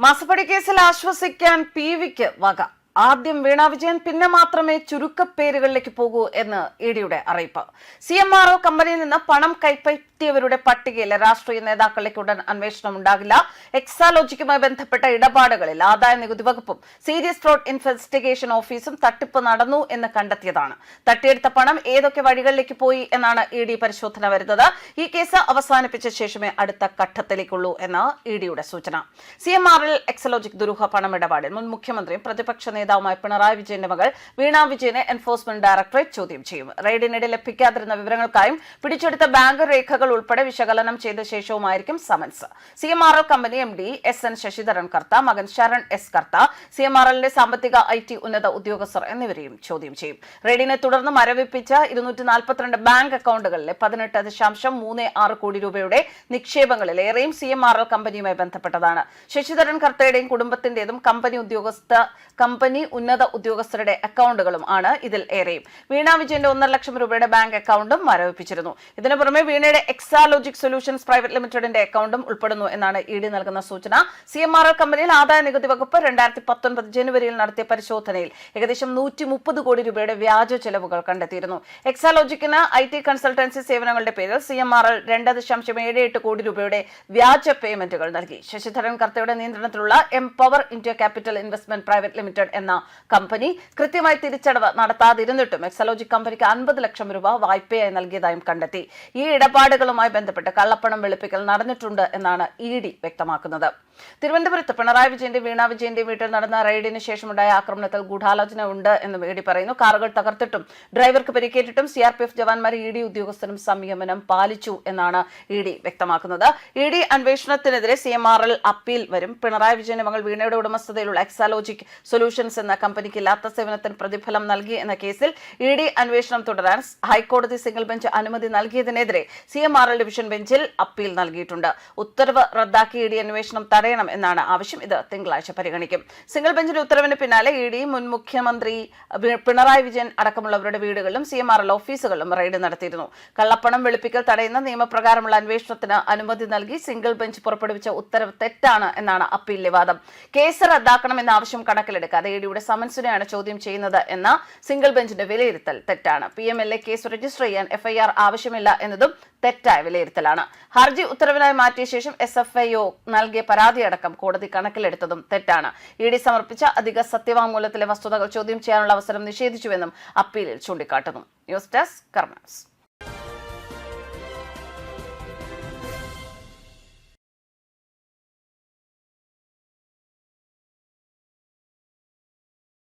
മാസപ്പടി കേസിൽ ആശ്വസിക്കാൻ പി.വിക്ക് വക. ആദ്യം വീണ വിജയൻ, പിന്നെ മാത്രമേ ചുരുക്കപ്പേരുകളിലേക്ക് പോകൂ എന്ന് ഇഡിയുടെ അറിയിപ്പ്. CMRO കമ്പനിയിൽ നിന്ന് പണം കൈപ്പറ്റിയവരുടെ പട്ടികയിലെ രാഷ്ട്രീയ നേതാക്കളിലേക്ക് ഉടൻ അന്വേഷണം ഉണ്ടാകില്ല. എക്സാലോജിക്കുമായി ബന്ധപ്പെട്ട ഇടപാടുകളിൽ ആദായ നികുതി വകുപ്പും സീരിയസ് ഫ്രോഡ് ഇൻവെസ്റ്റിഗേഷൻ ഓഫീസും തട്ടിപ്പ് നടന്നു എന്ന് കണ്ടെത്തിയതാണ്. തട്ടിയെടുത്ത പണം ഏതൊക്കെ വഴികളിലേക്ക് പോയി എന്നാണ് ഇഡി പരിശോധന വരുന്നത്. ഈ കേസ് അവസാനിപ്പിച്ച ശേഷമേ അടുത്ത ഘട്ടത്തിലേക്കുള്ളൂ എന്ന് ഇഡിയുടെ സൂചന. CMRൽ എക്സാലോജിക് ദുരൂഹ പണമിടപാടിൽ മുൻ മുഖ്യമന്ത്രിയും പ്രതിപക്ഷ നേതാവുമായ പിണറായി വിജയന്റെ മകൾ വീണ വിജയനെ എൻഫോഴ്സ്മെന്റ് ഡയറക്ടറേറ്റ് ചോദ്യം ചെയ്യും. റെയ്ഡിനിടെ ലഭിക്കാതിരുന്ന വിവരങ്ങൾക്കായും പിടിച്ചെടുത്ത ബാങ്ക് രേഖകൾ ഉൾപ്പെടെ വിശകലനം ചെയ്ത ശേഷവുമായിരിക്കും summons. CMRL company MD SN Sasidharan Kartha, മകൻ ശരൺ S കർത്ത, CMRLന്റെ സാമ്പത്തിക IT ഉന്നത ഉദ്യോഗസ്ഥർ എന്നിവരെയും ചോദ്യം ചെയ്യും. റെയ്ഡിനെ തുടർന്ന് മരവിപ്പിച്ച 242 ബാങ്ക് അക്കൗണ്ടുകളിലെ 18.36 കോടി രൂപയുടെ നിക്ഷേപങ്ങളിലേറെയും CMRL കമ്പനിയുമായി ബന്ധപ്പെട്ടതാണ്. ശശിധരൻ കർത്തയുടെയും കുടുംബത്തിന്റേതും കമ്പനി ഉന്നത ഉദ്യോഗസ്ഥരുടെ അക്കൗണ്ടുകളും ആണ് ഇതിൽ ഏറെയും. വീണ വിജയന്റെ 1.5 ലക്ഷം രൂപയുടെ ബാങ്ക് അക്കൗണ്ടും മരവിപ്പിച്ചിരുന്നു. ഇതിനു പുറമെ വീണയുടെ എക്സാലോജിക് സൊല്യൂഷൻസ് പ്രൈവറ്റ് ലിമിറ്റഡിന്റെ അക്കൗണ്ടും ഉൾപ്പെടുന്നു എന്നാണ് ഇഡി നൽകുന്ന സൂചന. CMRL കമ്പനിയിൽ ആദായ നികുതി വകുപ്പ് 2019 ജനുവരിയിൽ നടത്തിയ പരിശോധനയിൽ ഏകദേശം 130 കോടി രൂപയുടെ വ്യാജ ചെലവുകൾ കണ്ടെത്തിയിരുന്നു. എക്സാലോജിക്കിന് IT കൺസൾട്ടൻസി സേവനങ്ങളുടെ പേരിൽ CMRL 2.78 കോടി രൂപയുടെ വ്യാജ പേയ്മെന്റുകൾ നൽകി. ശശിധരൻ കർത്തയുടെ നിയന്ത്രണത്തിലുള്ള empower India capital investment private limited എന്ന കമ്പനി കൃത്യമായി തിരിച്ചടവ് നടത്താതിരുന്നിട്ടും എക്സാലോജിക് കമ്പനിക്ക് 50 ലക്ഷം രൂപ വായ്പയായി നൽകിയതായും കണ്ടെത്തി. ഈ ഇടപാടുകളുമായി ബന്ധപ്പെട്ട് കള്ളപ്പണം വെളുപ്പിക്കൽ നടന്നിട്ടുണ്ട് എന്നാണ് ഇഡി വ്യക്തമാക്കുന്നത്. തിരുവനന്തപുരത്ത് പിണറായി വിജയന്റെ വീണ വിജയന്റെ വീട്ടിൽ നടന്ന റെയ്ഡിന് ശേഷമുണ്ടായ ആക്രമണത്തിൽ ഗൂഢാലോചന ഉണ്ട് എന്നും ഇഡി പറയുന്നു. കാറുകൾ തകർത്തിട്ടും ഡ്രൈവർക്ക് പരിക്കേറ്റിട്ടും CRPF ജവാന്മാർ ഇഡി ഉദ്യോഗസ്ഥരും സംയമനം പാലിച്ചു എന്നാണ് ഇഡി വ്യക്തമാക്കുന്നത്. ഇഡി അന്വേഷണത്തിനെതിരെ CMRL അപ്പീൽ വരും. പിണറായി വിജയന്റെ മകൾ വീണയുടെ ഉടമസ്ഥതയിലുള്ള എക്സാലോജിക് സൊല്യൂഷൻസ് എന്ന കമ്പനിക്ക് ഇല്ലാത്ത സേവനത്തിന് പ്രതിഫലം നൽകി എന്ന കേസിൽ ഇഡി അന്വേഷണം തുടരാൻ ഹൈക്കോടതി സിംഗിൾ ബെഞ്ച് അനുമതി നൽകിയതിനെതിരെ CMRL ഡിവിഷൻ ബെഞ്ചിൽ അപ്പീൽ നൽകിയിട്ടുണ്ട്. ഉത്തരവ് റദ്ദാക്കി ഇഡി അന്വേഷണം തടയണം എന്നാണ് ആവശ്യം. ഇത് തിങ്കളാഴ്ച പരിഗണിക്കും. സിംഗിൾ ബെഞ്ചിന്റെ ഉത്തരവിന് പിന്നാലെ ഇഡി മുൻ മുഖ്യമന്ത്രി പിണറായി വിജയൻ അടക്കമുള്ളവരുടെ വീടുകളിലും CMRL ഓഫീസുകളിലും റെയ്ഡ് നടത്തിയിരുന്നു. കള്ളപ്പണം വെളുപ്പിക്കൽ തടയുന്ന നിയമപ്രകാരമുള്ള അന്വേഷണത്തിന് അനുമതി നൽകി സിംഗിൾ ബെഞ്ച് പുറപ്പെടുവിച്ച ഉത്തരവ് തെറ്റാണ് എന്നാണ് അപ്പീലിലെ വാദം. കേസ് റദ്ദാക്കണം എന്ന ആവശ്യം കണക്കിലെടുക്കാതെ ഇഡിയുടെ സമൻസിനെയാണ് ചോദ്യം ചെയ്യുന്നത് എന്ന സിംഗിൾ ബെഞ്ചിന്റെ വിലയിരുത്തൽ തെറ്റാണ്. PMLA കേസ് രജിസ്റ്റർ ചെയ്യാൻ FIR ആവശ്യമില്ല എന്നതും തെറ്റായ വിലയിരുത്തലാണ്. ഹർജി ഉത്തരവിനായി മാറ്റിയ ശേഷം SFIO നൽകിയ പരാതിയടക്കം കോടതി കണക്കിലെടുത്തതും തെറ്റാണ്. ഇഡി സമർപ്പിച്ച അധിക സത്യവാങ്മൂലത്തിലെ വസ്തുതകൾ ചോദ്യം ചെയ്യാനുള്ള അവസരം നിഷേധിച്ചുവെന്നും അപ്പീലിൽ ചൂണ്ടിക്കാട്ടുന്നു. ന്യൂസ് ഡെസ്ക് കർമ്മ ന്യൂസ്.